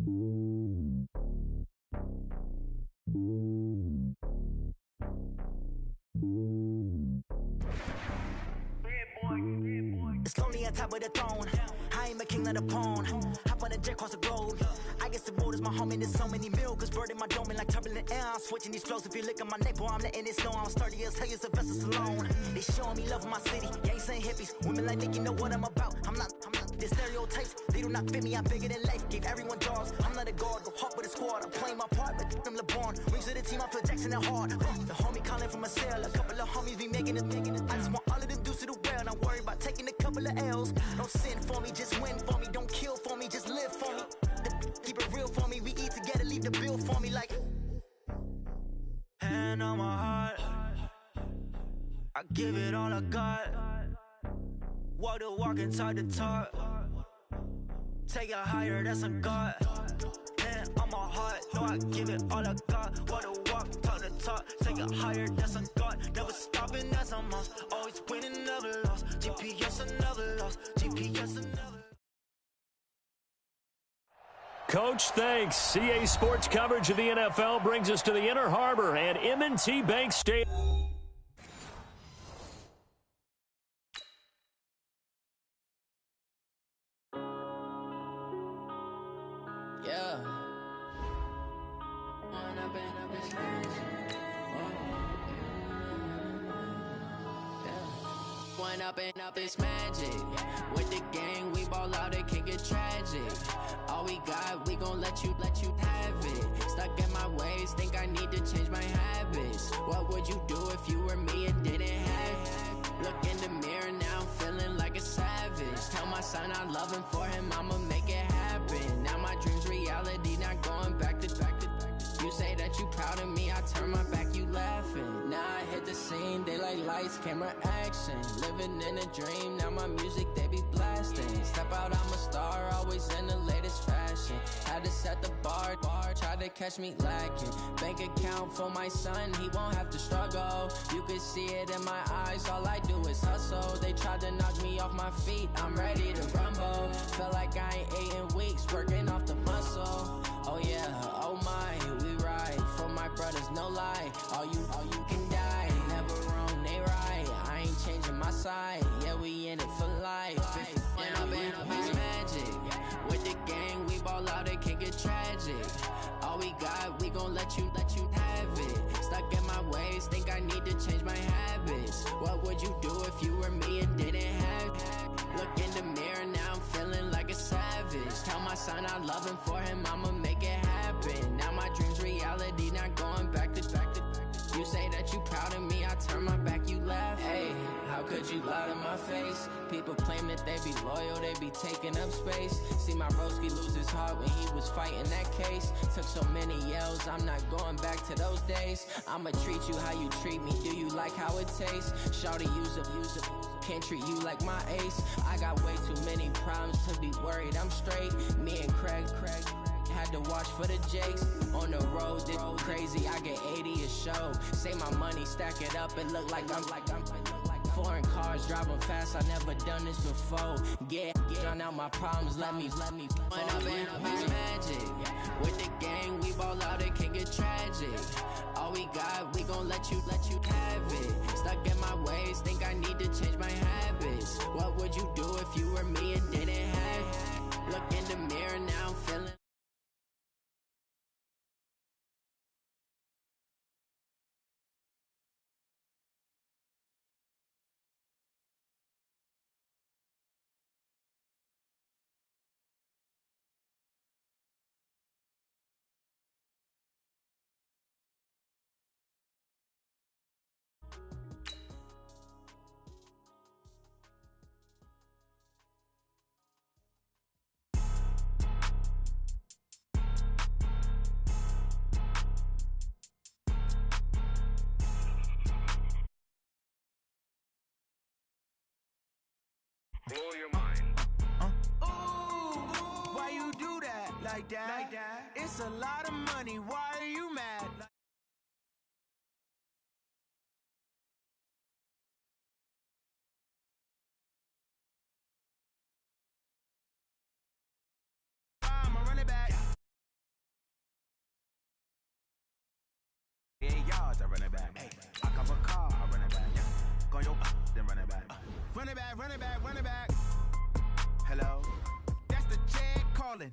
It's lonely on top of the throne. I ain't a king of the pawn. Hop on a jet across the globe. I guess the road is my home and there's so many milkers birding my dome and like turbulent air. I'm switching these flows. If you look at my neck, boy, I'm letting it snow. I'm sturdy as hell, a vessel alone. They showing me love in my city. Yeah, ain't saying hippies. Women like Nick, you know what I'm about. I'm not. The stereotypes, they do not fit me. I'm bigger than life. Gave everyone jobs. I'm not a guard. Go hard with a squad. I'm playing my part, but them LeBron. Rings to the team. I feel Jackson and hard. The homie calling from a cell. A couple of homies be making it. I just want all of them dudes to do well. Not worry about taking a couple of L's. Don't sin for me, just win for me. Don't kill for me, just live for me. Keep it real for me. We eat together, leave the bill for me like. Hand on my heart, I give it all I got. Walk the walk and talk the talk. Take it higher, that's a God. Hand on my heart, know I give it all I got. Walk the walk, talk the talk. Take it higher, that's a God. Never stopping, that's a must. Always winning, never lost. GPS, another loss. GPS, another. Coach, thanks. CA Sports coverage of the NFL brings us to the Inner Harbor and M&T Bank Stadium. Yeah. One up and up, it's magic. With the gang, we ball out, it can get tragic. All we got, we gon' let you have it. Stuck in my ways, think I need to change my habits. What would you do if you were me and didn't have it? Look in the mirror now, I'm feeling like a savage. Tell my son I love him, for him I'ma make it happen. Now my dream's reality, not going back to. You say that you proud of me, I turn my back, you laughing. Now I hit the scene, they like lights, camera, action. Living in a dream, now my music, they be blasting. Step out, I'm a star, always in the latest fashion. Had to set the bar, try to catch me lacking. Bank account for my son, he won't have to struggle. You can see it in my eyes, all I do is hustle. They tried to knock me off my feet, I'm ready to rumble. Feel like I ain't ate in weeks, working off the muscle. Oh yeah, oh my, we ride for my brothers, no lie. All you can die, never wrong, they right. I ain't changing my side, yeah, we in it for life. It's magic. With the gang, we ball out, it can get tragic. All we got, we gon' let you have it. Stuck in my ways, think I need to change my habits. What would you do if you were me and didn't have it? Look in the mirror, now I'm feeling like a savage. Tell my son I love him, for him I'ma make it happen. Now my dream's reality, not going back to. You say that you proud of me, I turn my back, you laugh. Hey, how could you lie to my face? People claim that they be loyal, they be taking up space. See my broski lose his heart when he was fighting that case. Took so many yells, I'm not going back to those days. I'ma treat you how you treat me, do you like how it tastes? Shawty, use it, can't treat you like my ace. I got way too many problems to be worried, I'm straight. Me and Craig had to watch for the Jakes. On the road, this crazy, I get 80 a show. Say my money, stack it up, it look like I'm foreign cars, driving fast, I never done this before. Drown out my problems, let me One up and up, it's magic. With the gang, we ball out, it can get tragic. All we got, we gon' let you have it. Stuck in my ways, think I need to change my habits. What would you do if you were me and didn't have it? Look in the mirror, now I'm feeling. Blow your mind. Ooh, why you do that like that? It's a lot of money. Why are you mad? Run it back, run it back, run it back. Hello? That's the jag calling.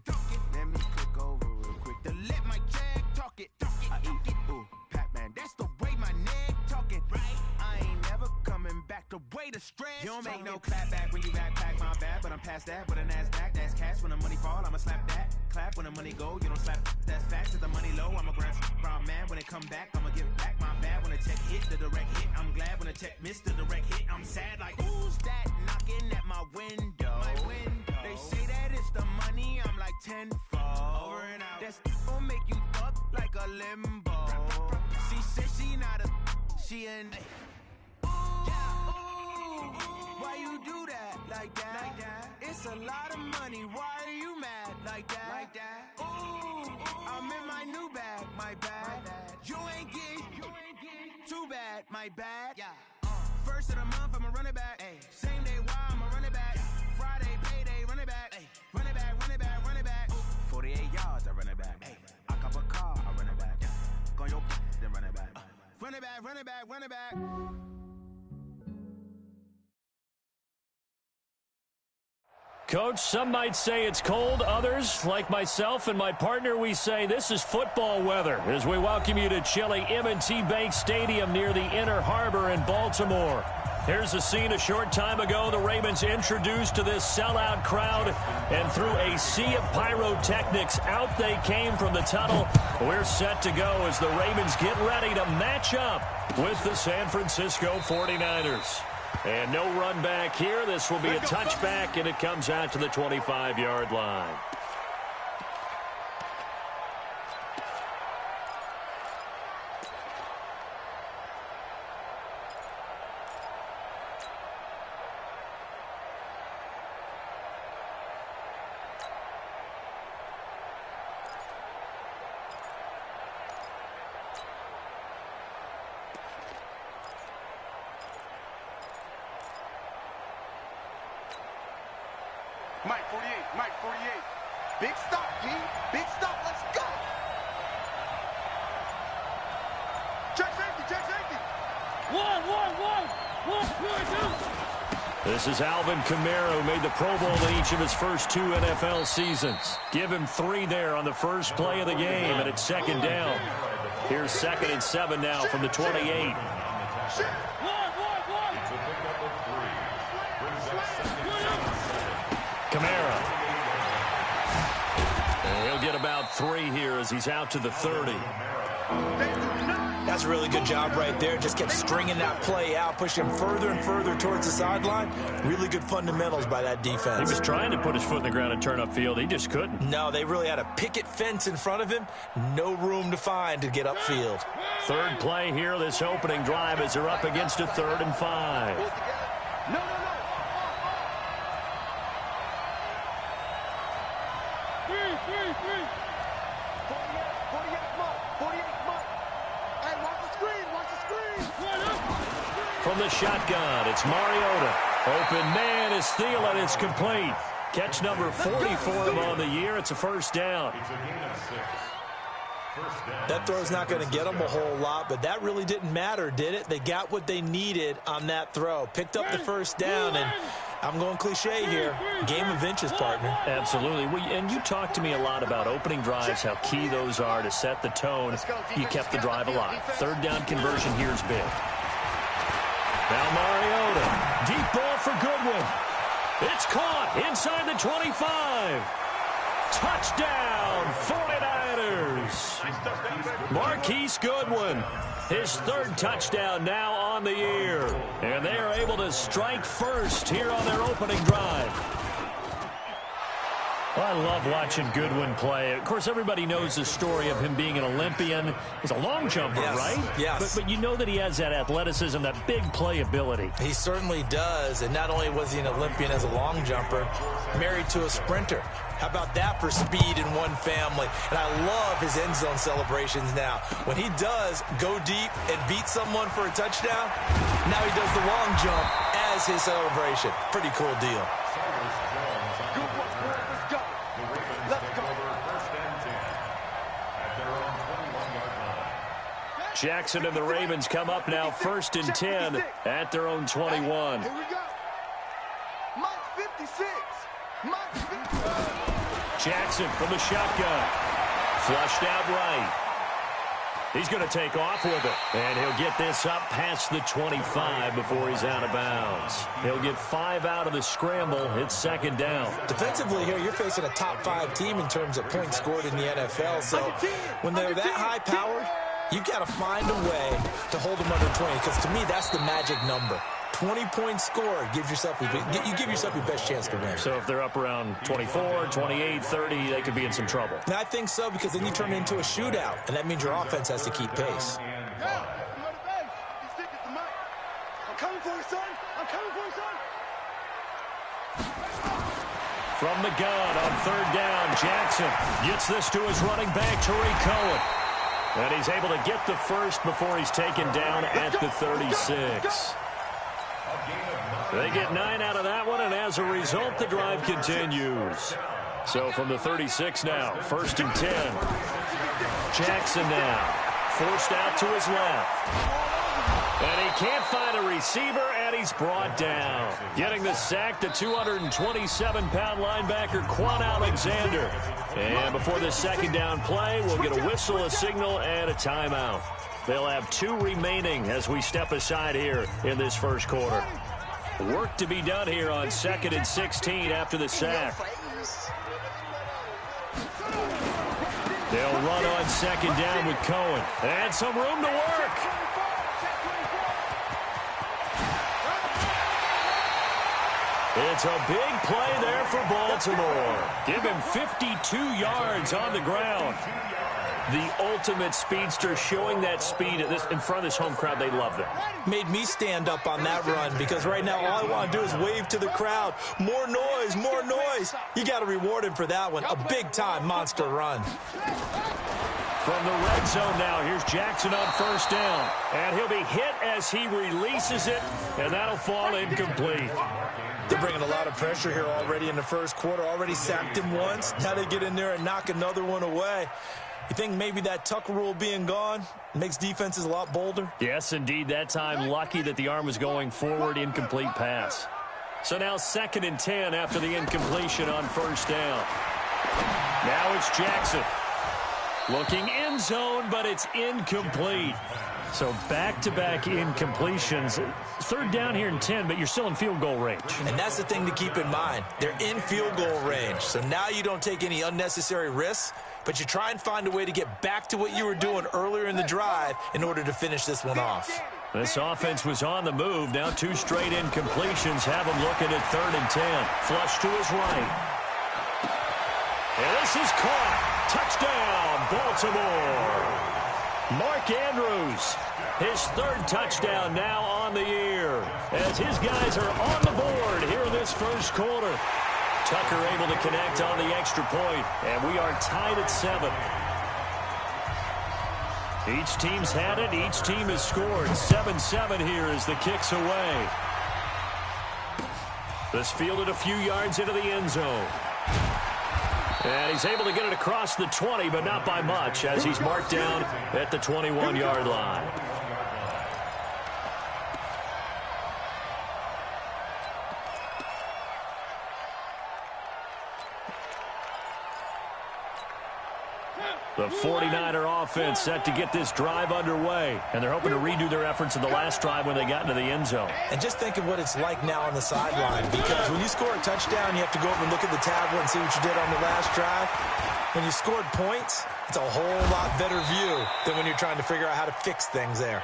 Let me click over real quick to let my jag talk it. I eat, ooh, Pac-Man. That's the way my neck talking. Right? I ain't never coming back the way the stress. You don't make no clap back when you backpack my bad, but I'm past that with a NASDAQ. That's cash when the money fall, I'ma slap that. Clap when the money go, you don't slap. That's facts. To the money low, I'ma grab brown man. When it come back, I'ma give back my bad. When the check hit, the direct hit. I'm glad when the check missed the direct hit. I'm sad like, who's that knocking at my window? They say that it's the money, I'm like tenfold. Over and out. That's gon' make you up like a limbo. She said she not a, she an. Ooh, why you do that like that? It's a lot of money, why are you mad like that? Ooh, I'm in my new bag, my bad. You ain't get too bad, my bad. First of the month, I'ma run it back. Same day, why I'ma run it back. Friday, payday, run it back. Run it back, run it back, run it back. 48 yards, I run it back. I cop a car, I run it back. Go on your then run it back. Run it back, run it back, run it back. Coach, some might say it's cold. Others, like myself and my partner, we say this is football weather as we welcome you to chilly M&T Bank Stadium near the Inner Harbor in Baltimore. Here's a scene a short time ago. The Ravens introduced to this sellout crowd, and through a sea of pyrotechnics, out they came from the tunnel. We're set to go as the Ravens get ready to match up with the San Francisco 49ers. And no run back here. This will be a touchback, and it comes out to the 25-yard line. Mike 48. Big stop, G. Big stop. Let's go. Check safety, check safety. One. This is Alvin Kamara, who made the Pro Bowl in each of his first 2 NFL seasons. Give him 3 there on the first play of the game, and it's second down. Here's 2nd and 7 now from the 28. Kamara. And he'll get about 3 here as he's out to the 30. That's a really good job right there. Just kept stringing that play out, pushing him further and further towards the sideline. Really good fundamentals by that defense. He was trying to put his foot in the ground and turn upfield. He just couldn't. No, they really had a picket fence in front of him. No room to find to get upfield. 3rd play here, this opening drive, as they're up against a 3rd and 5. No. From the shotgun, it's Mariota. Open man is Thielen. It's complete. Catch number 40 for him on the year. It's a first down. That throw's not going to get them a whole lot, but that really didn't matter, did it? They got what they needed on that throw. Picked up the first down, and I'm going cliche here. Game of inches, partner. Absolutely. And you talked to me a lot about opening drives, how key those are to set the tone. You kept the drive alive. 3rd down conversion here is big. Now Mariota. Deep ball for Goodwin. It's caught inside the 25. Touchdown, 49ers. Marquise Goodwin. His 3rd touchdown now on the year. And they are able to strike first here on their opening drive. Well, I love watching Goodwin play. Of course, everybody knows the story of him being an Olympian. He's a long jumper, right? Yes. But you know that he has that athleticism, that big playability. He certainly does. And not only was he an Olympian as a long jumper, married to a sprinter. How about that for speed in one family? And I love his end zone celebrations now. When he does go deep and beat someone for a touchdown, now he does the long jump as his celebration. Pretty cool deal. Jackson and the Ravens come up now 1st and 10 at their own 21. Mike 56. Mike 56. Jackson from the shotgun. Flushed out right. He's going to take off with it. And he'll get this up past the 25 before he's out of bounds. He'll get 5 out of the scramble. It's second down. Defensively here, you're facing a top-5 team in terms of points scored in the NFL. So when they're that high-powered, you've got to find a way to hold them under 20. Because to me, that's the magic number. 20-point score gives yourself you give yourself your best chance to win. So if they're up around 24, 28, 30, they could be in some trouble. And I think so, because then you turn it into a shootout, and that means your offense has to keep pace. I'm coming for you, son. I'm coming for you, son. From the gun on third down, Jackson gets this to his running back, Tariq Cohen. And he's able to get the first before he's taken down at the 36. They get 9 out of that one, and as a result, the drive continues. So from the 36 now, 1st and 10. Jackson now, forced out to his left. And he can't find a receiver, and he's brought down. Getting the sack, the 227-pound linebacker, Quan Alexander. And before this second down play, we'll get a whistle, a signal, and a timeout. They'll have 2 remaining as we step aside here in this first quarter. Work to be done here on 2nd and 16 after the sack. They'll run on second down with Cohen. And some room to work. It's a big play there for Baltimore. Give him 52 yards on the ground. The ultimate speedster, showing that speed in front of this home crowd. They love it. Made me stand up on that run, because right now all I want to do is wave to the crowd. More noise, more noise. You got to reward him for that one. A big-time monster run. From the red zone now, here's Jackson on first down. And he'll be hit as he releases it, and that'll fall incomplete. They're bringing a lot of pressure here already in the first quarter. Already sacked him once. Now they get in there and knock another one away. You think maybe that Tucker rule being gone makes defenses a lot bolder? Yes, indeed. That time, lucky that the arm was going forward, incomplete pass. So now 2nd and 10 after the incompletion on first down. Now it's Jackson. Looking end zone, but it's incomplete. So back-to-back incompletions. 3rd down here and 10, but you're still in field goal range. And that's the thing to keep in mind. They're in field goal range. So now you don't take any unnecessary risks, but you try and find a way to get back to what you were doing earlier in the drive in order to finish this one off. This offense was on the move. Now 2 straight incompletions have him looking at 3rd and 10. Flush to his right. And this is caught. Touchdown, Baltimore. Mark Andrews, his 3rd touchdown now on the year, as his guys are on the board here in this first quarter. Tucker able to connect on the extra point, and we are tied at 7. Each team's had it. Each team has scored. 7-7 here as the kick's away. This fielded a few yards into the end zone. And he's able to get it across the 20, but not by much, as he's marked down at the 21-yard line. The 49er offense set to get this drive underway, and they're hoping to redo their efforts in the last drive when they got into the end zone. And just think of what it's like now on the sideline, because when you score a touchdown, you have to go over and look at the tablet and see what you did on the last drive. When you scored points, it's a whole lot better view than when you're trying to figure out how to fix things there.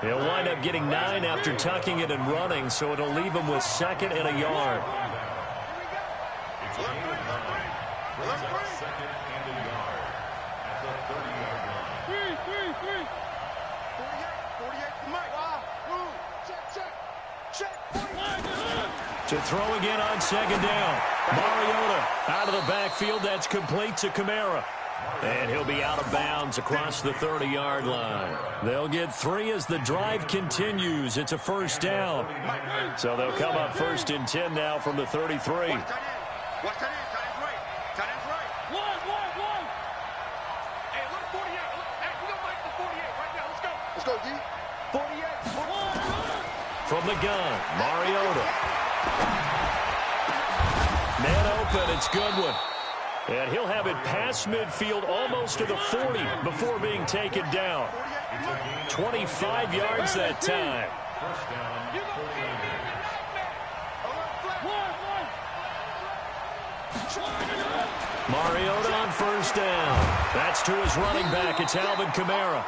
He'll wind up getting 9 after tucking it and running, so it'll leave him with 2nd and a yard. To throw again on 2nd down. Mariota out of the backfield. That's complete to Kamara. And he'll be out of bounds across the 30-yard line. They'll get 3 as the drive continues. It's a first down. So they'll come up 1st and 10 now from the 33. Watch that end. Tight end's right. Tight end's right. One. Hey, look, 48. Hey, we don't like the 48 right now. Let's go. Let's go, D. 48. From the gun, Mariota. open. It's Goodwin. And he'll have it past midfield almost to the 40 before being taken down. 25 yards that time. Mariota on first down. That's to his running back. It's Alvin Kamara.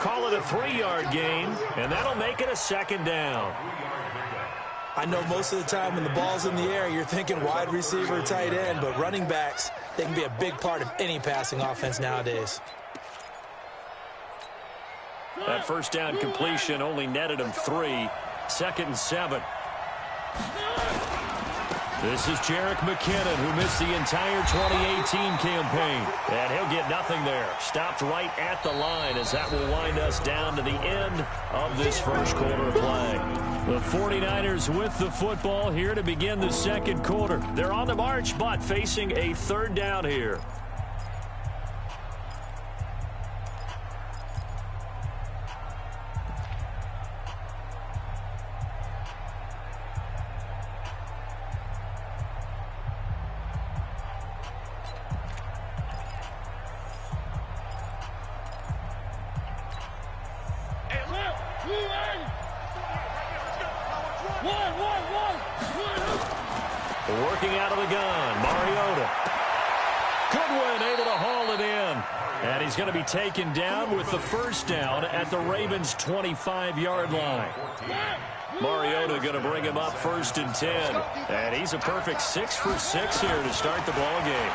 Call it a 3-yard gain, and that'll make it a second down. I know most of the time when the ball's in the air, you're thinking wide receiver, tight end, but running backs, they can be a big part of any passing offense nowadays. That first down completion only netted him 3. 2nd and 7. This is Jerick McKinnon, who missed the entire 2018 campaign. And he'll get nothing there. Stopped right at the line as that will wind us down to the end of this first quarter of play. The 49ers with the football here to begin the second quarter. They're on the march, but facing a 3rd down here. Working out of the gun, Mariota. Goodwin able to haul it in. And he's going to be taken down with the first down at the Ravens' 25-yard line. Mariota going to bring him up 1st and 10. And he's a perfect 6 for 6 here to start the ball game.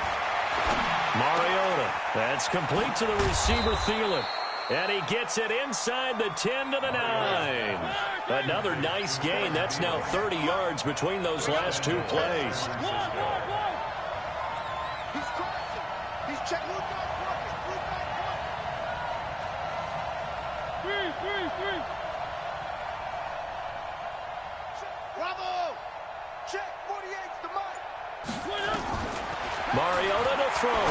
Mariota, that's complete to the receiver, Thielen. And he gets it inside the 10 to the 9. Another nice gain. That's now 30 yards between those last 2 plays. He's crossing. He's checking. Three. Bravo. Check. 48's the mic. Mariota to throw.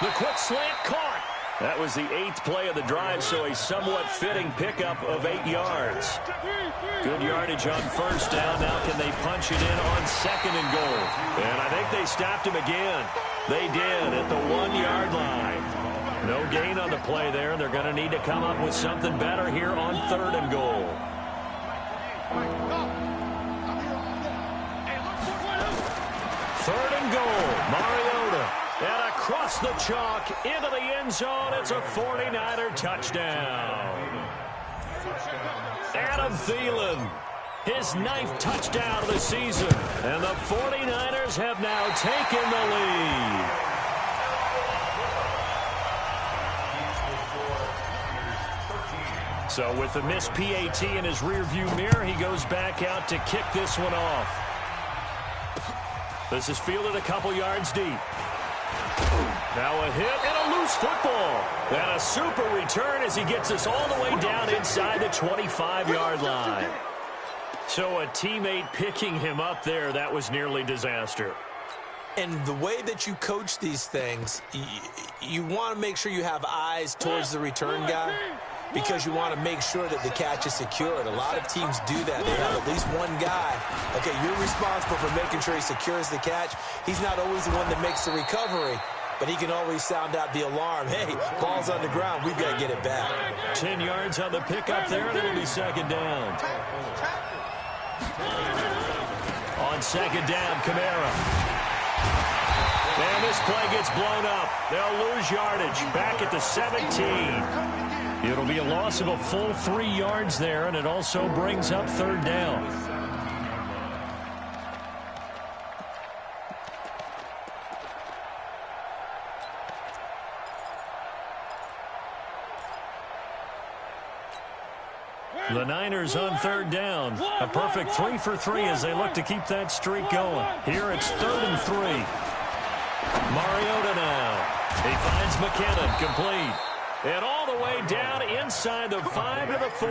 The quick slant caught. That was the 8th play of the drive, so a somewhat fitting pickup of 8 yards. Good yardage on first down. Now can they punch it in on 2nd and goal? And I think they stopped him again. They did at the 1-yard line. No gain on the play there. They're going to need to come up with something better here on 3rd and goal. 3rd and goal. Mariota. And across the chalk into the end zone. It's a 49er touchdown. Adam Thielen, his 9th touchdown of the season. And the 49ers have now taken the lead. So with the missed PAT in his rearview mirror, he goes back out to kick this one off. This is fielded a couple yards deep. Now a hit and a loose football. And a super return as he gets us all the way down inside the 25-yard line. So a teammate picking him up there, that was nearly disaster. And the way that you coach these things, you want to make sure you have eyes towards the return guy because you want to make sure that the catch is secured. A lot of teams do that. They have at least one guy. Okay, you're responsible for making sure he secures the catch. He's not always the one that makes the recovery, but he can always sound out the alarm. Hey, ball's on the ground. We've got to get it back. 10 yards on the pickup there, and it'll be 2nd down. On 2nd down, Kamara. And this play gets blown up. They'll lose yardage back at the 17. It'll be a loss of a full 3 yards there, and it also brings up 3rd down. The Niners on 3rd down. A perfect 3 for 3 as they look to keep that streak going. Here it's 3rd and 3. Mariota now. He finds McKinnon complete. And all the way down inside the 5 to the 4.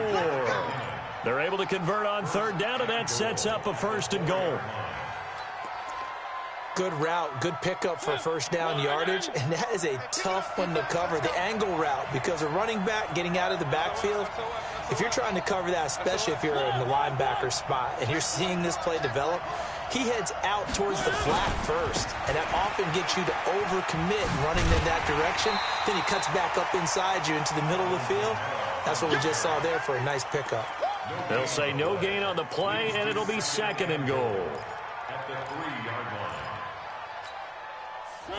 They're able to convert on 3rd down, and that sets up a 1st and goal. Good route, good pickup for 1st down yardage, and that is a tough one to cover, the angle route, because a running back getting out of the backfield, if you're trying to cover that, especially if you're in the linebacker spot and you're seeing this play develop, he heads out towards the flat first, and that often gets you to overcommit running in that direction. Then he cuts back up inside you into the middle of the field. That's what we just saw there for a nice pickup. They'll say no gain on the play, and it'll be 2nd and goal.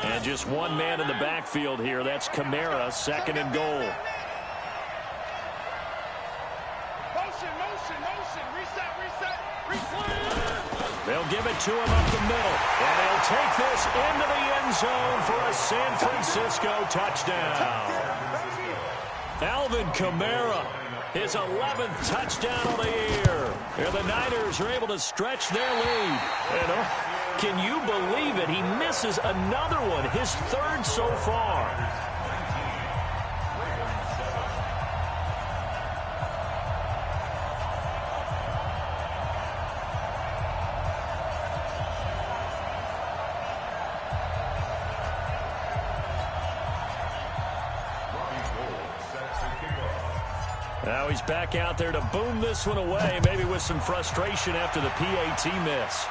And just one man in the backfield here. That's Kamara, 2nd and goal. Motion, reset. They'll give it to him up the middle. And he'll take this into the end zone for a San Francisco touchdown. Alvin Kamara, his 11th touchdown of the year. And the Niners are able to stretch their lead. And can you believe it? He misses another one, his 3rd so far. Now he's back out there to boom this one away, maybe with some frustration after the PAT miss.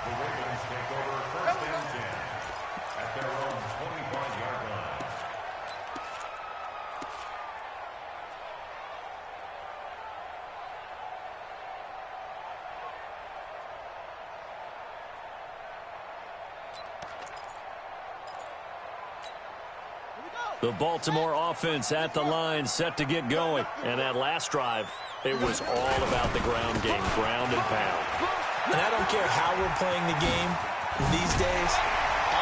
The Ravens take over 1st and 10 at their own 25-yard line. The Baltimore offense at the line, set to get going. And that last drive, it was all about the ground game, ground and pound. And I don't care how we're playing the game these days,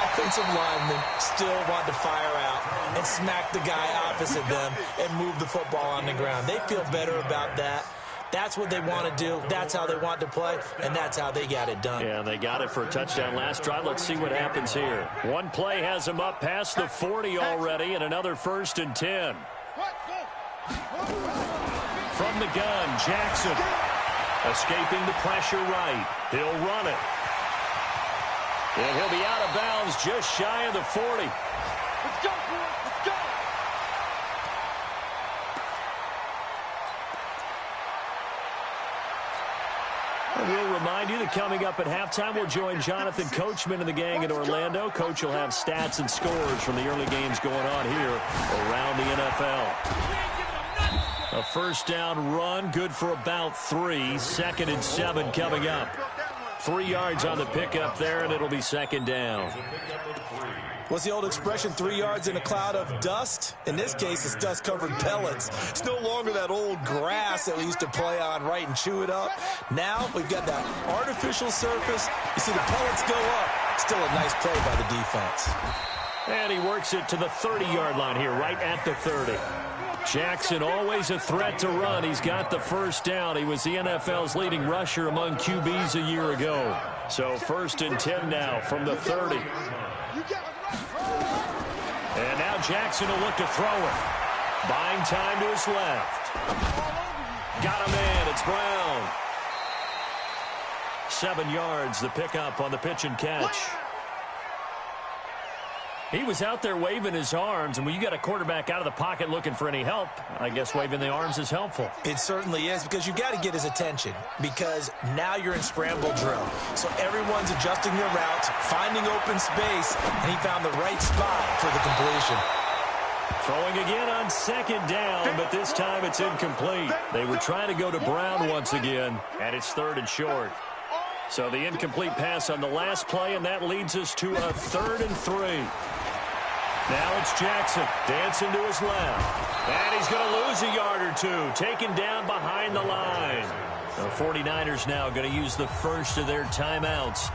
offensive linemen still want to fire out and smack the guy opposite them and move the football on the ground. They feel better about that. That's what they want to do. That's how they want to play, and that's how they got it done. Yeah, they got it for a touchdown last drive. Let's see what happens here. One play has them up past the 40 already, and another 1st and 10. From the gun, Jackson. Escaping the pressure right. He'll run it. And he'll be out of bounds just shy of the 40. Let's go, boys. Let's go. We'll remind you that coming up at halftime, we'll join Jonathan Coachman and the gang in Orlando. Coach will have stats and scores from the early games going on here around the NFL. A 1st down run, good for about 3. 2nd and 7 coming up. 3 yards on the pickup there, and it'll be 2nd down. What's the old expression, 3 yards in a cloud of dust? In this case, it's dust-covered pellets. It's no longer that old grass that we used to play on, right, and chew it up. Now we've got that artificial surface. You see the pellets go up. Still a nice play by the defense. And he works it to the 30-yard line here, right at the 30. Jackson always a threat to run. He's got the 1st down. He was the NFL's leading rusher among QBs a year ago. So 1st and 10 now from the 30. And now Jackson will look to throw it. Buying time to his left. Got him in. It's Brown. 7 yards, the pickup on the pitch and catch. He was out there waving his arms, and when you got a quarterback out of the pocket looking for any help, I guess waving the arms is helpful. It certainly is, because you got to get his attention, because now you're in scramble drill. So everyone's adjusting their routes, finding open space, and he found the right spot for the completion. Throwing again on 2nd down, but this time it's incomplete. They were trying to go to Brown once again, and it's 3rd and short. So the incomplete pass on the last play, and that leads us to a 3rd and 3. Now it's Jackson dancing to his left. And he's going to lose a yard or 2, taken down behind the line. The 49ers now going to use the first of their timeouts,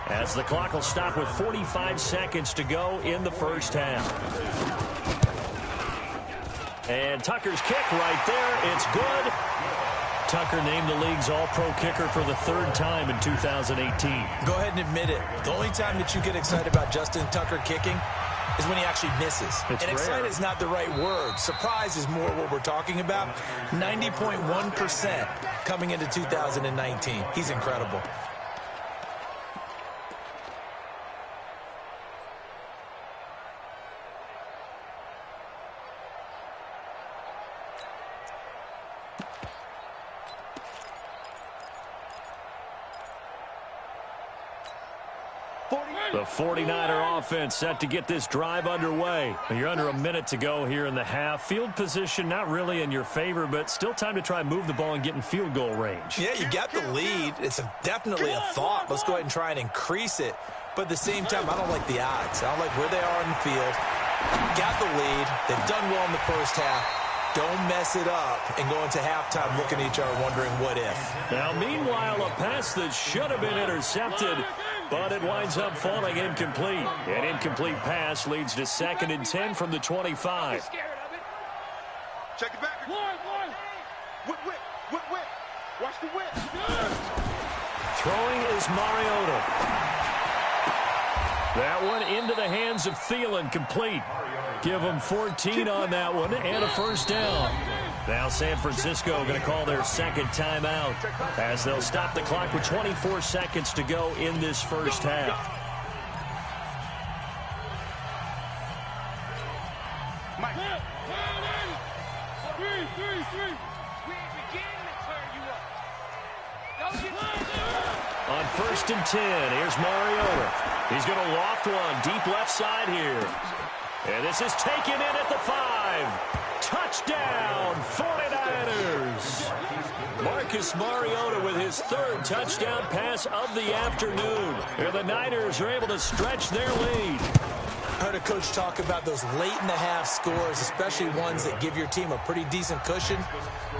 as the clock will stop with 45 seconds to go in the 1st half. And Tucker's kick right there. It's good. Tucker named the league's all-pro kicker for the 3rd time in 2018. Go ahead and admit it. The only time that you get excited about Justin Tucker kicking is when he actually misses. It's and rare. Excited is not the right word. Surprise is more what we're talking about. 90.1% coming into 2019. He's incredible. The 49er offense set to get this drive underway. You're under a minute to go here in the half. Field position not really in your favor, but still time to try and move the ball and get in field goal range. Yeah, you got the lead. It's definitely a thought. Let's go ahead and try and increase it. But at the same time, I don't like the odds. I don't like where they are in the field. Got the lead. They've done well in the first half. Don't mess it up and go into halftime looking at each other wondering what if. Now, meanwhile, a pass that should have been intercepted, but it winds up falling incomplete. An incomplete pass leads to 2nd and 10 from the 25. Check it back. Whip. Watch the whip. Throwing is Mariota. That one into the hands of Thielen, complete. Give them 14 on that one and a first down. Now San Francisco going to call their second timeout as they'll stop the clock with 24 seconds to go in this first half. Mike. On 1st and 10, here's Mariota. He's going to loft one deep left side here. And this is taken in at the 5. Touchdown, 49ers. Marcus Mariota with his 3rd touchdown pass of the afternoon. And the Niners are able to stretch their lead. I heard a coach talk about those late-in-the-half scores, especially ones that give your team a pretty decent cushion.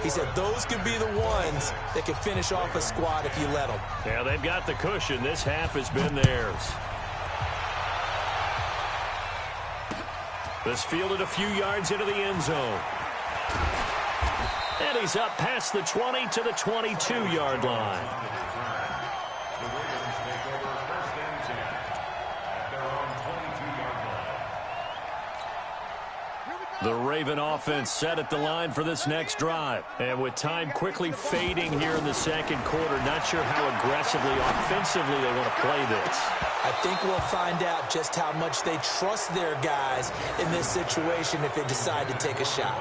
He said those could be the ones that can finish off a squad if you let them. Yeah, they've got the cushion. This half has been theirs. This fielded a few yards into the end zone. And he's up past the 20 to the 22-yard line. The Raven offense set at the line for this next drive. And with time quickly fading here in the second quarter, not sure how aggressively, offensively they want to play this. I think we'll find out just how much they trust their guys in this situation if they decide to take a shot.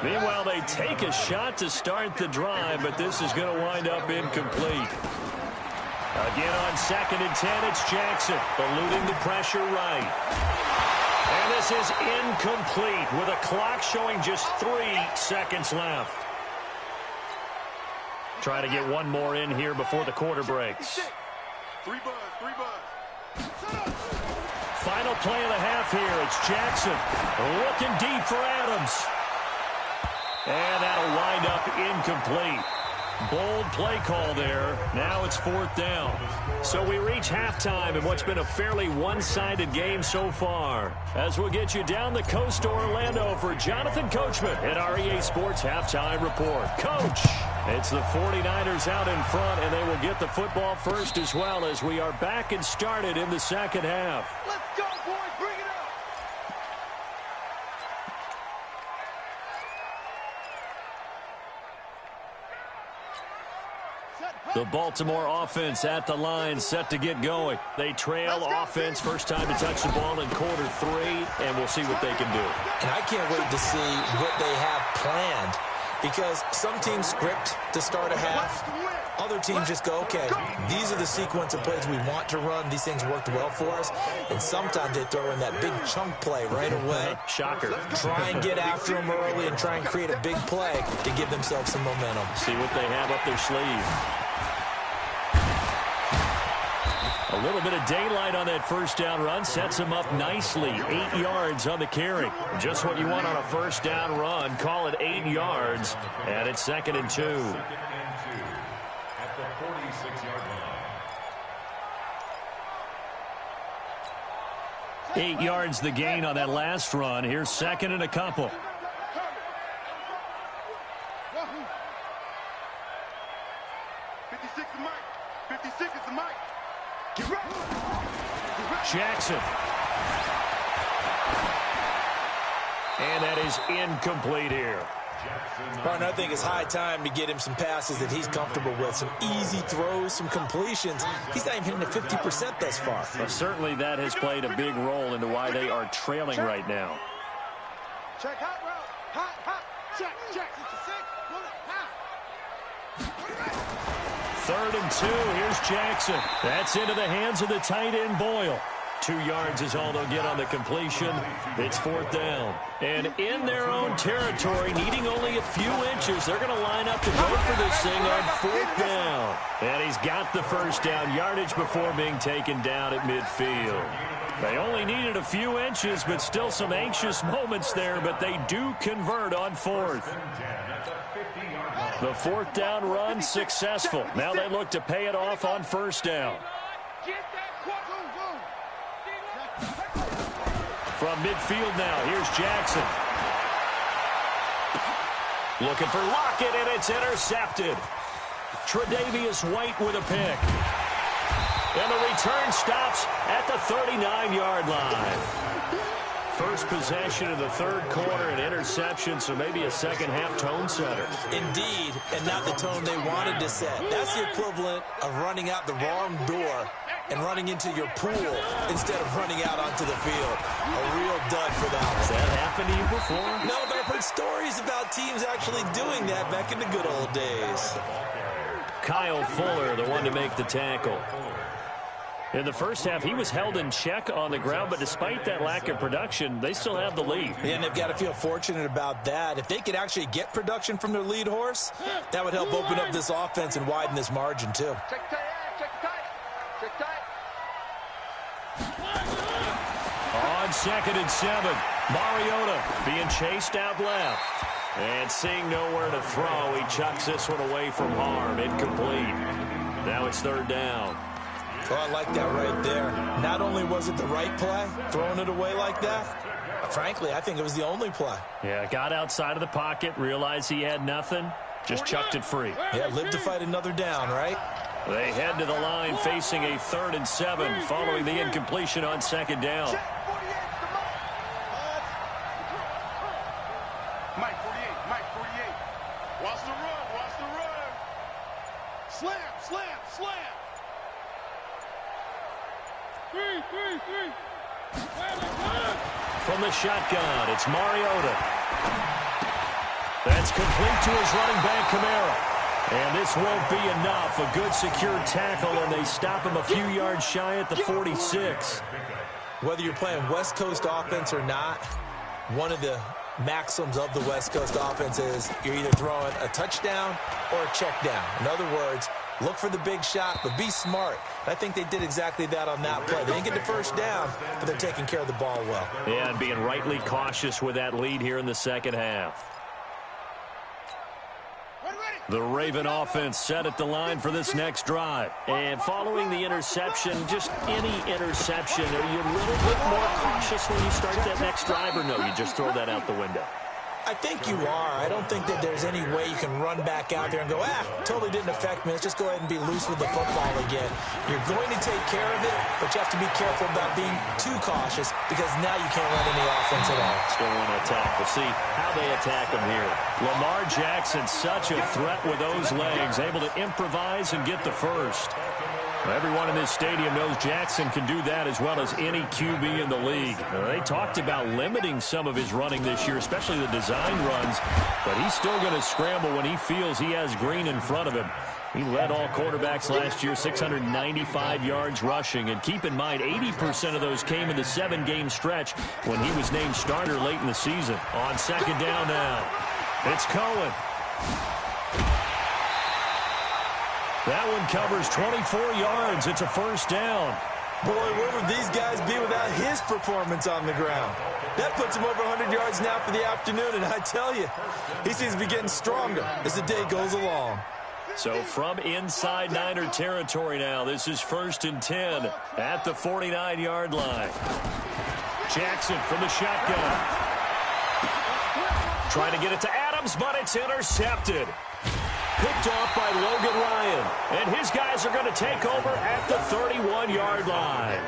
Meanwhile, they take a shot to start the drive, but this is going to wind up incomplete. Again on 2nd and 10, it's Jackson, eluding the pressure right. And this is incomplete with a clock showing just 3 seconds left. Try to get one more in here before the quarter breaks. 3 buzz. Final play of the half here. It's Jackson looking deep for Adams. And that'll wind up incomplete. Bold play call there. Now it's 4th down. So we reach halftime in what's been a fairly one-sided game so far. As we'll get you down the coast to Orlando for Jonathan Coachman at our EA Sports Halftime Report. Coach, it's the 49ers out in front, and they will get the football first as well as we are back and started in the second half. Let's go, boys. Bring it up. The Baltimore offense at the line, set to get going. They trail offense, first time to touch the ball in quarter 3, and we'll see what they can do. And I can't wait to see what they have planned, because some teams script to start a half. Other teams just go, okay, these are the sequence of plays we want to run. These things worked well for us. And sometimes they throw in that big chunk play right away. Shocker. Try and get after them early and try and create a big play to give themselves some momentum. See what they have up their sleeve. A little bit of daylight on that first down run sets him up nicely. 8 yards on the carry. Just what you want on a first down run. Call it 8 yards. And it's 2nd and 2. At the 46-yard line. 8 yards the gain on that last run. Here's 2nd and a couple. Jackson. And that is incomplete here. Partner, I think it's high time to get him some passes that he's comfortable with. Some easy throws, some completions. He's not even hitting the 50% thus far. Well, certainly that has played a big role into why they are trailing right now. Check hot route. Hot. Check. It's a 6. Bullet. Hot. 3rd and 2. Here's Jackson. That's into the hands of the tight end, Boyle. 2 yards is all they'll get on the completion. It's 4th down. And in their own territory, needing only a few inches, they're going to line up to go for this thing on 4th down. And he's got the first down yardage before being taken down at midfield. They only needed a few inches, but still some anxious moments there, but they do convert on 4th. The 4th down run successful. Now they look to pay it off on 1st down. From midfield now, here's Jackson. Looking for Lockett, and it's intercepted. Tre'Davious White with a pick. And the return stops at the 39-yard line. First possession of the 3rd quarter, an interception, so maybe a second-half tone setter. Indeed, and not the tone they wanted to set. That's the equivalent of running out the wrong door and running into your pool instead of running out onto the field. A real dud for that one. Has that happened to you before? No, but I've heard stories about teams actually doing that back in the good old days. Kyle Fuller, the one to make the tackle. In the first half, he was held in check on the ground, but despite that lack of production, they still have the lead. And they've got to feel fortunate about that. If they could actually get production from their lead horse, that would help open up this offense and widen this margin, too. Check tight. On 2nd and 7, Mariota being chased out left. And seeing nowhere to throw, he chucks this one away from harm. Incomplete. Now it's 3rd down. Oh, I like that right there. Not only was it the right play, throwing it away like that, frankly, I think it was the only play. Yeah, got outside of the pocket, realized he had nothing, just chucked it free. Yeah, live to fight another down, right? They head to the line facing a 3rd and 7 following the incompletion on 2nd down. Mike 48. Watch the run. Slam. From the shotgun, it's Mariota. That's complete to his running back, Kamara. And this won't be enough. A good secure tackle, and they stop him a few yards shy at the 46. Whether you're playing West Coast offense or not, one of the maxims of the West Coast offense is you're either throwing a touchdown or a check down. In other words, look for the big shot, but be smart. I think they did exactly that on that play. They didn't get the first down, but they're taking care of the ball well. Yeah, and being rightly cautious with that lead here in the second half. The Raven offense set at the line for this next drive. And following the interception, just any interception, are you a little bit more cautious when you start that next drive, or no, you just throw that out the window? I think you are. I don't think that there's any way you can run back out there and go, totally didn't affect me. Let's just go ahead and be loose with the football again. You're going to take care of it, but you have to be careful about being too cautious because now you can't run any offense at all. Still want to attack. We'll see how they attack him here. Lamar Jackson, such a threat with those legs, able to improvise and get the first. Everyone in this stadium knows Jackson can do that as well as any QB in the league. They talked about limiting some of his running this year, especially the design runs, but he's still going to scramble when he feels he has green in front of him. He led all quarterbacks last year, 695 yards rushing. And keep in mind, 80% of those came in the 7-game stretch when he was named starter late in the season. On 2nd down now, it's Cohen. That one covers 24 yards. It's a 1st down. Boy, where would these guys be without his performance on the ground? That puts him over 100 yards now for the afternoon, and I tell you, he seems to be getting stronger as the day goes along. So from inside Niner territory now, this is 1st and 10 at the 49-yard line. Jackson from the shotgun. Trying to get it to Adams, but it's intercepted. Picked off by Logan Ryan. And his guys are going to take over at the 31-yard line.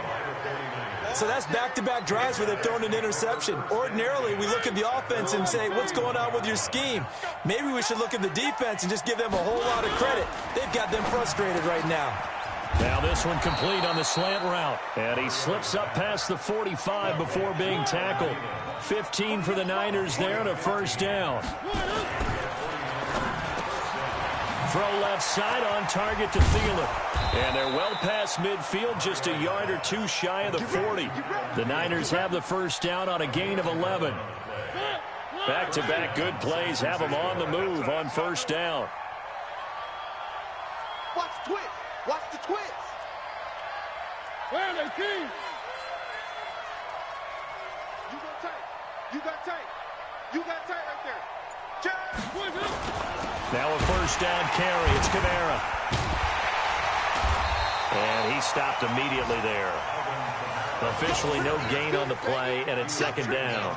So that's back-to-back drives where they've thrown an interception. Ordinarily, we look at the offense and say, what's going on with your scheme? Maybe we should look at the defense and just give them a whole lot of credit. They've got them frustrated right now. Now this one complete on the slant route. And he slips up past the 45 before being tackled. 15 for the Niners there and a 1st down. throw left side on target to Thielen. And they're well past midfield, just a yard or two shy of the 40. The Niners have the first down on a gain of 11. Back-to-back good plays have them on the move on first down. Watch the twist. Watch the twist. Where are they, King? You got tight. You got tight. You got tight right there. Now a first down carry. It's Kamara. And he stopped immediately there. Officially no gain on the play, and it's second down.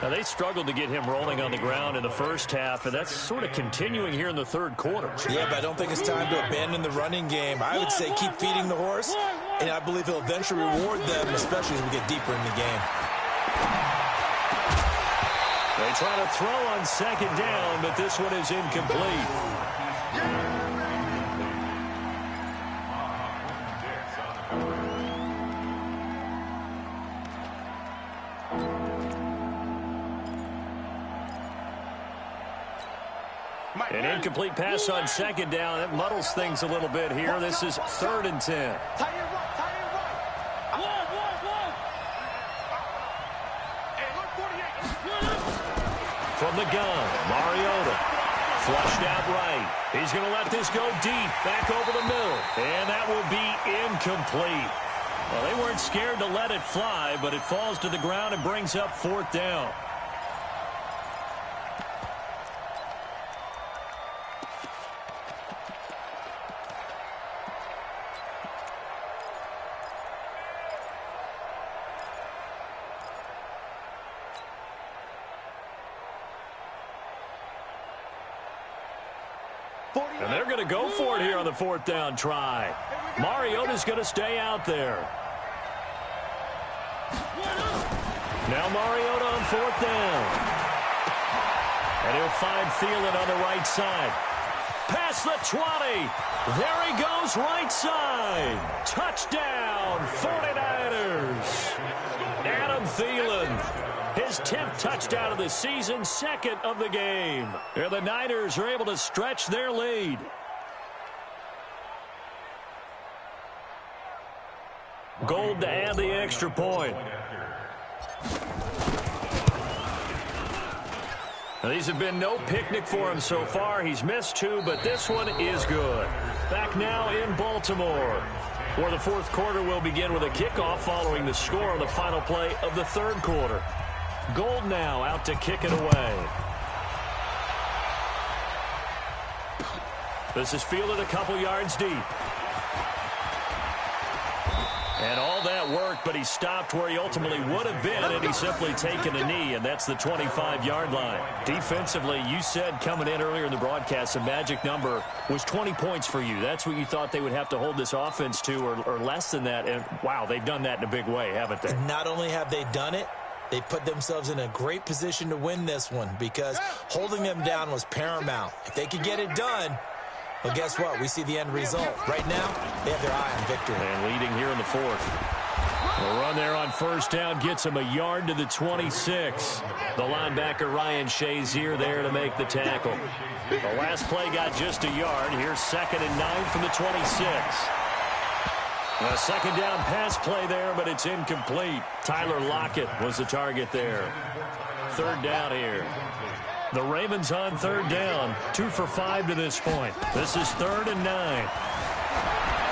Now, they struggled to get him rolling on the ground in the first half, and that's sort of continuing here in the third quarter. Yeah, but I don't think it's time to abandon the running game. I would say keep feeding the horse, and I believe he'll eventually reward them, especially as we get deeper in the game. They try to throw on second down, but this one is incomplete. An incomplete pass on second down. That muddles things a little bit here. This is 3rd and 10. From the gun, Mariota. Flushed out right. He's going to let this go deep. Back over the middle. And that will be incomplete. Well, they weren't scared to let it fly, but it falls to the ground and brings up 4th down. And they're going to go for it here on the 4th down try. Mariota's going to stay out there. Now Mariota on 4th down. And he'll find Thielen on the right side. Past the 20. There he goes, right side. Touchdown, 49ers. Adam Thielen. His 10th touchdown of the season, 2nd of the game. And the Niners are able to stretch their lead. Gold to add the extra point. Now, these have been no picnic for him so far. He's missed 2, but this one is good. Back now in Baltimore, where the 4th quarter will begin with a kickoff following the score on the final play of the 3rd quarter. Gold now out to kick it away. This is fielded a couple yards deep. And all that worked, but he stopped where he ultimately would have been, and he's simply taken a knee, and that's the 25-yard line. Defensively, you said coming in earlier in the broadcast, the magic number was 20 points for you. That's what you thought they would have to hold this offense to, or less than that. And, wow, they've done that in a big way, haven't they? Not only have they done it, they put themselves in a great position to win this one because holding them down was paramount. If they could get it done, well, guess what? We see the end result. Right now, they have their eye on victory. And leading here in the 4th. The run there on first down gets him a yard to the 26. The linebacker, Ryan Shazier, there to make the tackle. The last play got just a yard. Here's 2nd and 9 from the 26. A second down pass play there, but it's incomplete. Tyler Lockett was the target there. 3rd down here. The Ravens on 3rd down. 2 for 5 to this point. This is 3rd and 9.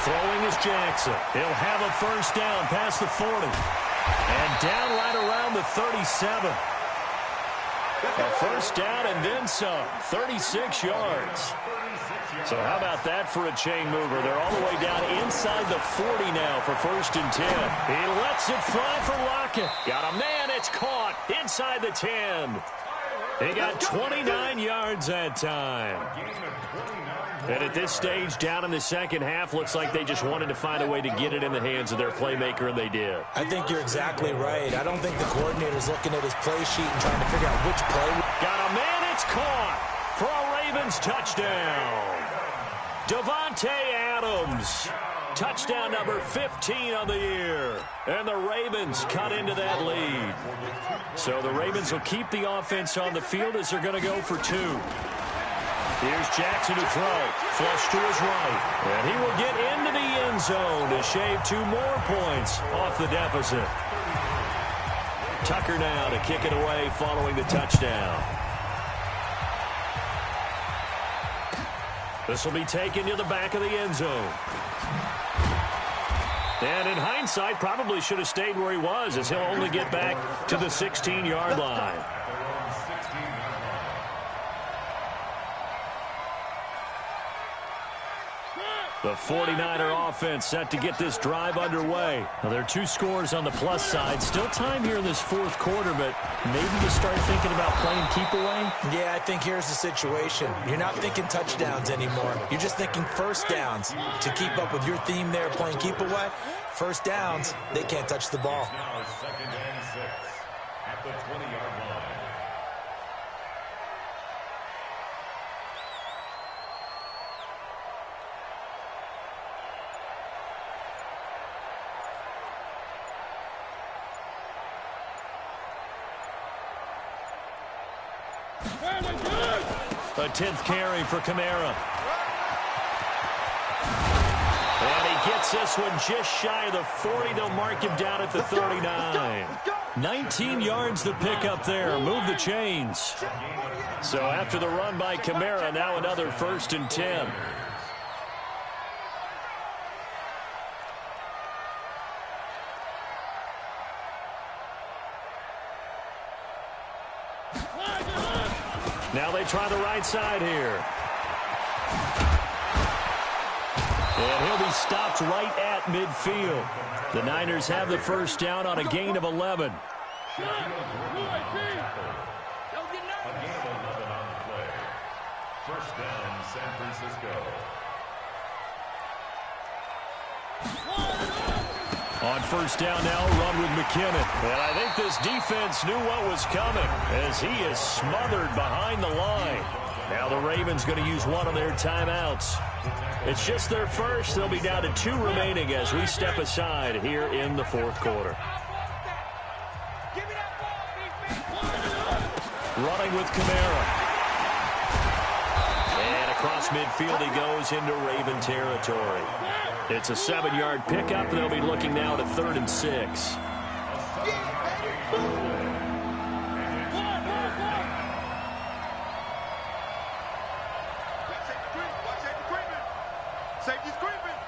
Throwing is Jackson. He'll have a first down past the 40. And down right around the 37. A first down and then some. 36 yards. So how about that for a chain mover? They're all the way down inside the 40 now for 1st and 10. He lets it fly for Lockett. Got a man. It's caught inside the 10. He got 29 yards that time. And at this stage, down in the second half, looks like they just wanted to find a way to get it in the hands of their playmaker, and they did. I think you're exactly right. I don't think the coordinator's looking at his play sheet and trying to figure out which play. Got a man. It's caught for a Ravens touchdown. Davante Adams, touchdown number 15 on the year. And the Ravens cut into that lead. So the Ravens will keep the offense on the field as they're going to go for 2. Here's Jackson to throw. Flush to his right. And he will get into the end zone to shave 2 more points off the deficit. Tucker now to kick it away following the touchdown. This will be taken to the back of the end zone. And in hindsight, probably should have stayed where he was, as he'll only get back to the 16-yard line. The 49er offense set to get this drive underway. Now, there are 2 scores on the plus side. Still time here in this 4th quarter, but maybe you start thinking about playing keep away? Yeah, I think here's the situation. You're not thinking touchdowns anymore. You're just thinking first downs. To keep up with your theme there, playing keep away, first downs, they can't touch the ball. Now 2nd and 6 at the 20-yard line. A 10th carry for Kamara. And he gets this one just shy of the 40. They'll mark him down at the 39. 19 yards to pick up there. Move the chains. So after the run by Kamara, now another 1st and 10. Now they try the right side here. And he'll be stopped right at midfield. The Niners have the 1st down on a gain of 11. A gain of 11 on the play. 1st down, San Francisco. On 1st down now, run with McKinnon. And I think this defense knew what was coming as he is smothered behind the line. Now the Ravens going to use one of their timeouts. It's just their first. They'll be down to 2 remaining as we step aside here in the 4th quarter. Running with Kamara. And across midfield he goes into Raven territory. It's a 7-yard pickup. They'll be looking now to 3rd and 6. Safety's creeping.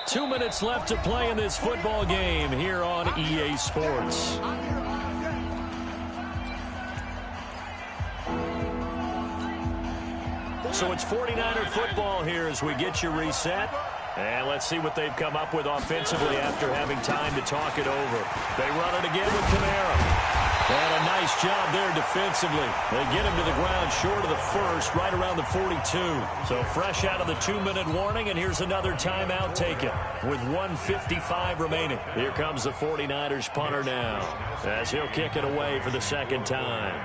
2 minutes left to play in this football game here on EA Sports. So it's 49er football here as we get you reset. And let's see what they've come up with offensively after having time to talk it over. They run it again with Kamara. And a nice job there defensively. They get him to the ground short of the 1st, right around the 42. So fresh out of the 2-minute warning, and here's another timeout taken with 1:55 remaining. Here comes the 49ers punter now as he'll kick it away for the 2nd time.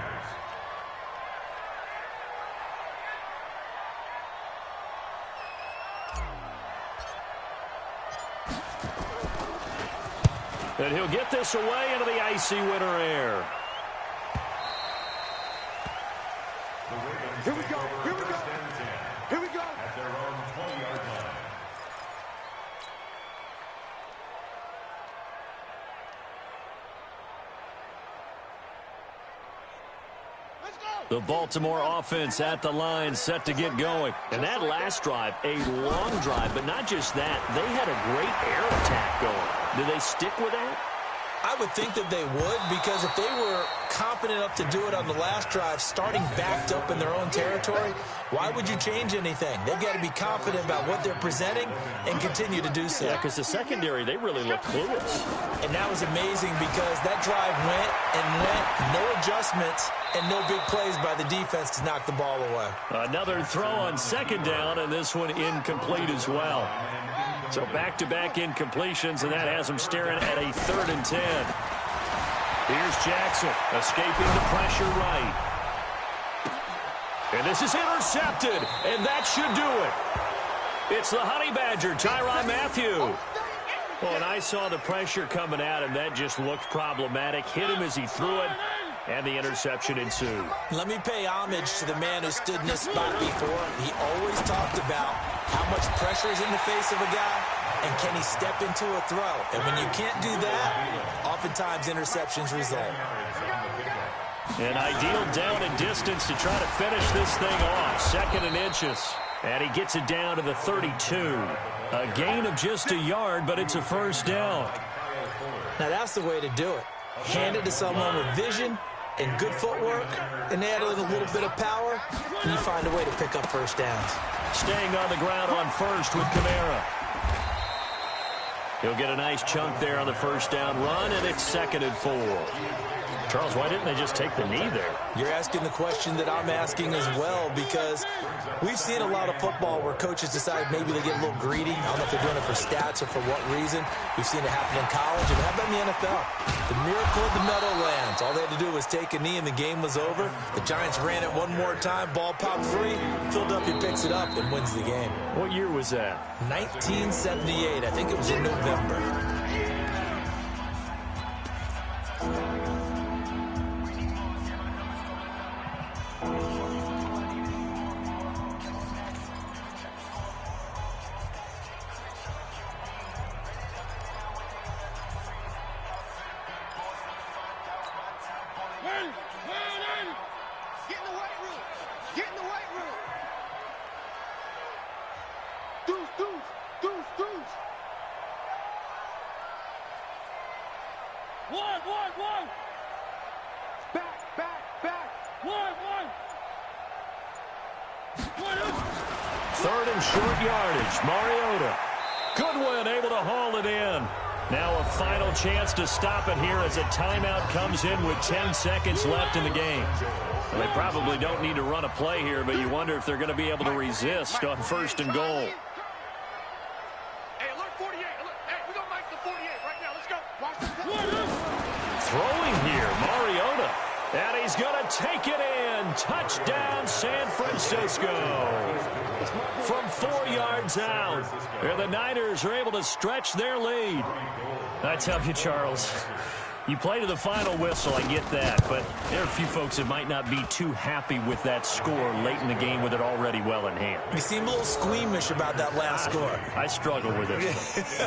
And he'll get this away into the icy winter air. Here we go. Here we go. Here we go. At their own 20-yard line. The Baltimore offense at the line set to get going. And that last drive, a long drive, but not just that. They had a great air attack going. Do they stick with that? I would think that they would, because if they were confident enough to do it on the last drive, starting backed up in their own territory, why would you change anything? They've got to be confident about what they're presenting and continue to do so. Yeah, because the secondary, they really looked clueless. And that was amazing because that drive went and went, no adjustments, and no big plays by the defense to knock the ball away. Another throw on 2nd down, and this one incomplete as well. So back-to-back incompletions, and that has them staring at a 3rd and 10. Here's Jackson, escaping the pressure right. And this is intercepted, and that should do it. It's the Honey Badger, Tyrann Mathieu. Well, and I saw the pressure coming at him. That just looked problematic. Hit him as he threw it, and the interception ensued. Let me pay homage to the man who stood in this spot before. He always talked about how much pressure is in the face of a guy, and can he step into a throw. And when you can't do that, oftentimes interceptions result. An ideal down and distance to try to finish this thing off. 2nd and inches. And he gets it down to the 32. A gain of just a yard, but it's a first down. Now that's the way to do it. Hand it to someone with vision and good footwork, and add in a little bit of power, and you find a way to pick up first downs. Staying on the ground on first with Kamara. He'll get a nice chunk there on the first down run, and it's 2nd and 4. Charles, why didn't they just take the knee there? You're asking the question that I'm asking as well, because we've seen a lot of football where coaches decide maybe they get a little greedy. I don't know if they're doing it for stats or for what reason. We've seen it happen in college, and how about in the NFL? The miracle of the Meadowlands. All they had to do was take a knee, and the game was over. The Giants ran it one more time. Ball popped free. Philadelphia picks it up and wins the game. What year was that? 1978. I think it was in November. Third and short yardage. Mariota. Goodwin able to haul it in. Now a final chance to stop it here as a timeout comes in with 10 seconds left in the game. Well, they probably don't need to run a play here, but you wonder if they're going to be able to resist on 1st and goal. Hey, look, 48. Look, hey, we're going to make the 48 right now. Let's go. Watch the Throwing here, Mariota. And he's going to take it in. Touchdown, San Francisco. From 4 yards out. And the Niners are able to stretch their lead. I tell you, Charles, you play to the final whistle, I get that. But there are a few folks that might not be too happy with that score late in the game with it already well in hand. You seem a little squeamish about that last score. I struggle with it.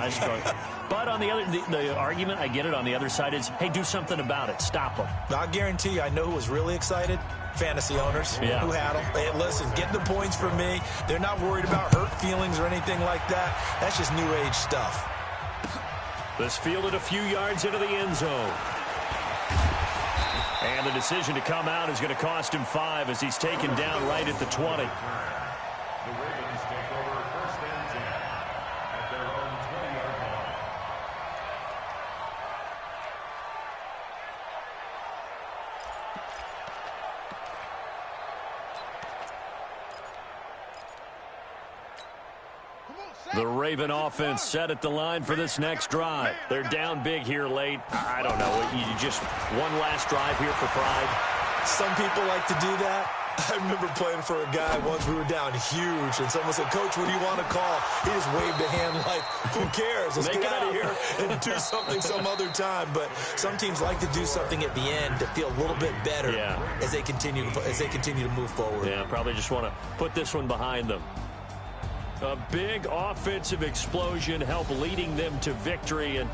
I struggle. But on the other, the argument, I get it, on the other side is, hey, do something about it. Stop them. I guarantee you, I know who was really excited. Fantasy owners who had them. Hey, listen, get the points from me. They're not worried about hurt feelings or anything like that. That's just new age stuff. This fielded a few yards into the end zone. And the decision to come out is going to cost him 5 as he's taken down right at the 20. The Ravens take over 1st and 10 at their own 20-yard line. The Raven offense set at the line for this next drive. They're down big here late. I don't know. You just one last drive here for pride. Some people like to do that. I remember playing for a guy once. We were down huge, and someone said, "Coach, what do you want to call?" He just waved a hand like, "Who cares? Let's get out of here and do something some other time." But some teams like to do something at the end to feel a little bit better as they continue to move forward. Yeah, probably just want to put this one behind them. A big offensive explosion helped leading them to victory, and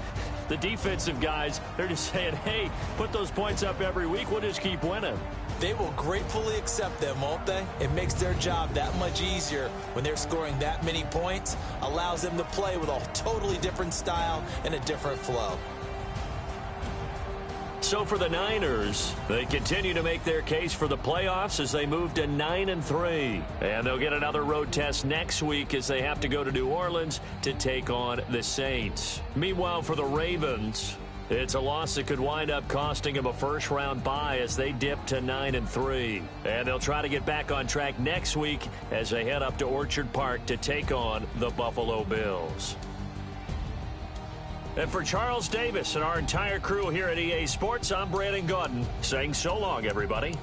the defensive guys, they're just saying, hey, put those points up every week, we'll just keep winning. They will gratefully accept them, won't they? It makes their job that much easier when they're scoring that many points, allows them to play with a totally different style and a different flow. So for the Niners, they continue to make their case for the playoffs as they move to 9-3. And they'll get another road test next week as they have to go to New Orleans to take on the Saints. Meanwhile, for the Ravens, it's a loss that could wind up costing them a first-round bye as they dip to 9-3. And they'll try to get back on track next week as they head up to Orchard Park to take on the Buffalo Bills. And for Charles Davis and our entire crew here at EA Sports, I'm Brandon Gaudin saying so long, everybody.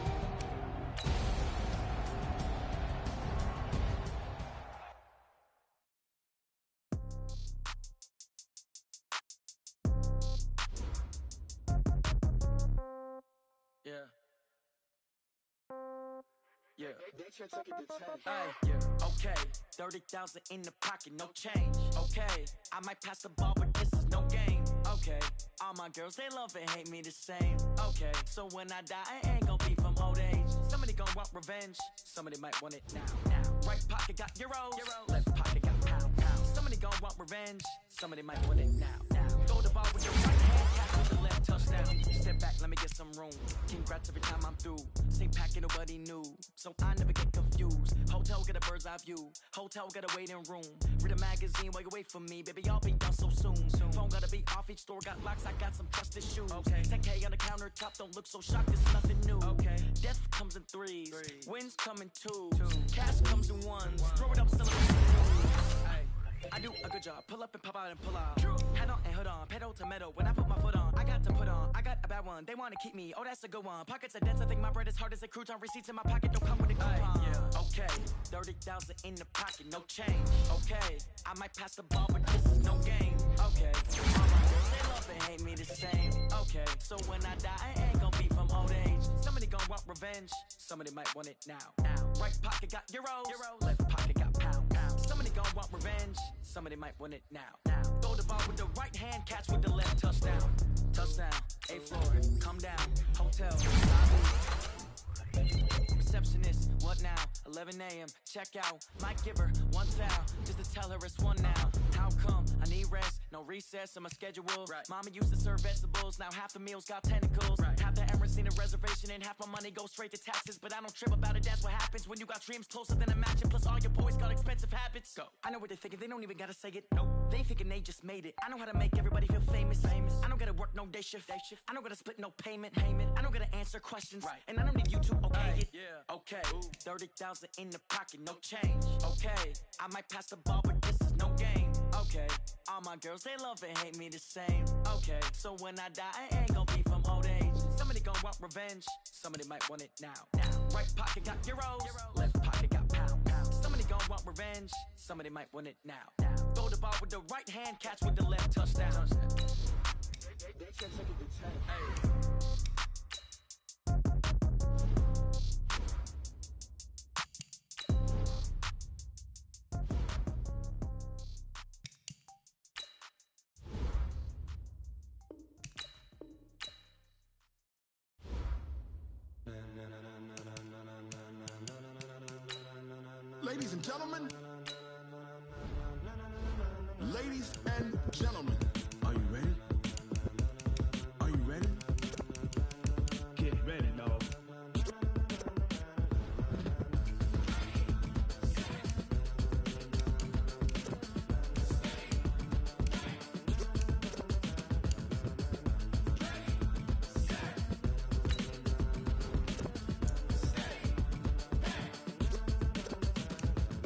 Okay, 30,000 in the pocket, no change. Okay, I might pass the ball, but this is no game. Okay, all my girls, they love and hate me the same. Okay, so when I die, I ain't gon' be from old age. Somebody gon' want revenge, somebody might want it now. Right pocket got euros, left pocket got pound. Somebody gon' want revenge, somebody might want it now. Throw the ball with your right hand, catch with the left touchdown. Step back, let me get some room. Congrats every time I'm through. Same packet, nobody knew, so I never get confused. Hotel get a bird's eye view, hotel got a waiting room. Read a magazine while you wait for me, baby, I'll be done so soon. Phone gotta be off, each store got locks, I got some trusted shoes. 10K on the countertop, don't look so shocked, it's nothing new. Death comes in threes, wins come in twos, cash comes in ones. Throw it up, celebrate the news. I do a good job, pull up and pop out and pull out. Head on and hood on, pedal to metal. When I put my foot on, I got to put on. I got a bad one, they wanna keep me, oh that's a good one. Pockets are dense, I think my bread is hard as a crouton. Receipts in my pocket don't come with a coupon. Okay, 30,000 in the pocket, no change. Okay, I might pass the ball, but this is no game. Okay, all my girls, they love and hate me the same. Okay, so when I die, I ain't gon' be from old age. Somebody gon' want revenge, somebody might want it now. Right pocket got euros, left pocket got pound. Somebody gon' want revenge, somebody might want it now. Throw the ball with the right hand, catch with the left touchdown. Touchdown, A floor, come down, hotel, lobby. Receptionist, what now? 11 a.m., check out. Might give her one foul, just to tell her it's one now. How come? I need rest, no recess in my schedule. Mama used to serve vegetables, now half the meals got tentacles. Half the Emirates need a reservation and half my money goes straight to taxes. But I don't trip about it, that's what happens when you got dreams closer than a mansion. Plus all your boys got expensive habits. Go. I know what they're thinking, they don't even gotta say it. Nope. They thinking they just made it. I know how to make everybody feel famous. I don't gotta work no day shift. I don't gotta split no payment. I don't gotta answer questions. And I don't need you to okay it. Okay, 30,000 in the pocket, no change. Okay, I might pass the ball, but this is no game. Okay, all my girls, they love and hate me the same. Okay, so when I die, I ain't gon' be from old age. Somebody gon' want revenge, somebody might want it now. Right pocket got euros, left pocket got pound. Somebody gon' want revenge, somebody might want it now. Throw the ball with the right hand, catch with the left touchdown. Ladies and gentlemen, ladies and gentlemen, are you ready? Are you ready? Get ready, dog.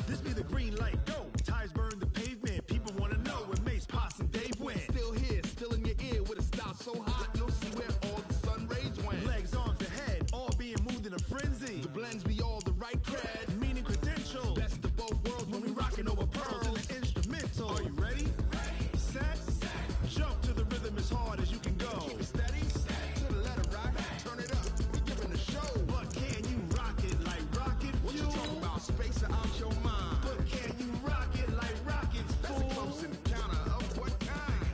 This be the green light, go. Tires burn the pavement. People wanna know where Mace, Potts, and Dave went. Still here, still in your ear with a style so hot, you'll see where all the sun rays went. Legs, arms, and head, all being moved in a frenzy. The blends be all the right cred, meaning credentials. Best of both worlds when we rockin' over pearls in the instrumental. Are you ready? Set, jump to the rhythm as hard as you can go. Keep it steady, to the letter rock, turn it up, we giving a show. But can you rock it like rocket fuel? What you talking about, space out your mind? But can you rock it like rockets, fool? That's a close encounter of what kind?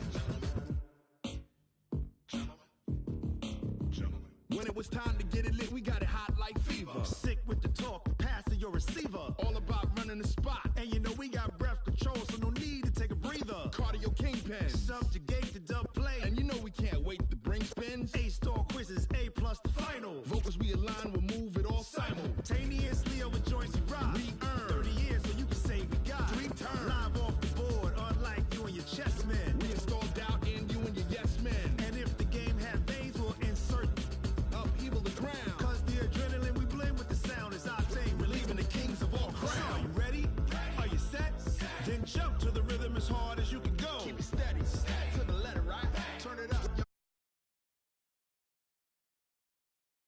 Gentlemen. When it was time to get it lit, we got it hot like fever. Sick with the talk, pass to your receiver. All about running the spot. And you know we got breath control, so no need to take a breather. Cardio kingpin, subjugate the dub play. And you know we can't wait to bring spins. A-star quizzes, A+ the final. Vocals we align, we'll move it all simultaneously over joints and rock. We earn 30 years, so you can say we got 3 turns. Live off the board, unlike you and your chess men. We install doubt in you and your yes men. And if the game had veins, we'll insert upheaval the ground. Cause the adrenaline we blend with the sound is octane, relieving the kings of all crowns. So are you ready? Are you set? Then jump to the rhythm as hard